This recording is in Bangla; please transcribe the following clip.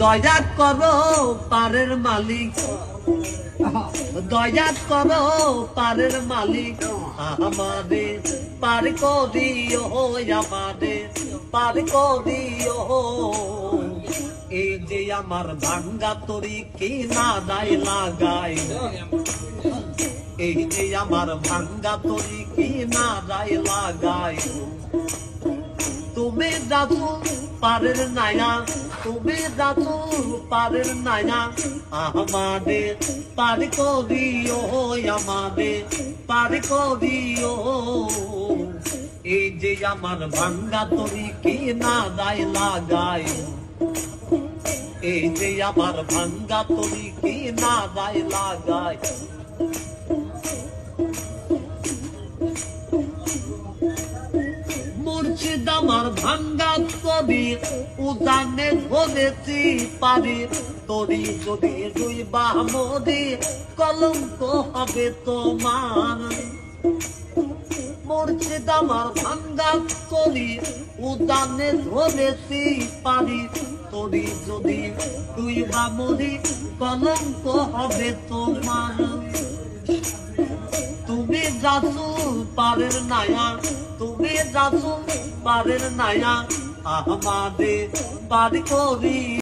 দয়া করো পারের মালিক, দয়া করো পারের মালিক, আমাদের পার করিও, আমাদের পার করিও। এই যে আমার ভাঙ্গা তরি কি না দায় লাগাই, এই যে আমার ভাঙ্গা তরি কি না দায় লাগাই। তুমি যাচ্ছ পারের নায়া, তুমি যাচ্ছ পারের নায়া, আমাদের পার করিও, আমাদের পার করিও। এই যে আমার ভাঙ্গা তরি কি না দায় লাগাই, এই যে আমার ভাঙ্গা তরি কি না দায় লাগাই। মুর্শিদ আমার ভাঙ্গা তরি উজানে ধরেছি পারি, তরি যদি দুই বামদি কলঙ্ক হবে তোমার। মুর্শিদ আমার ভাঙ্গা তরি উজানে ধরেছি পারি, তরি যদি দুই বামদি কলঙ্ক হবে তোমার। তুমি যাচ্ছ পারের নায়া, তুমি যাচ্ছ পারের নায়া, আমাদের পার করি।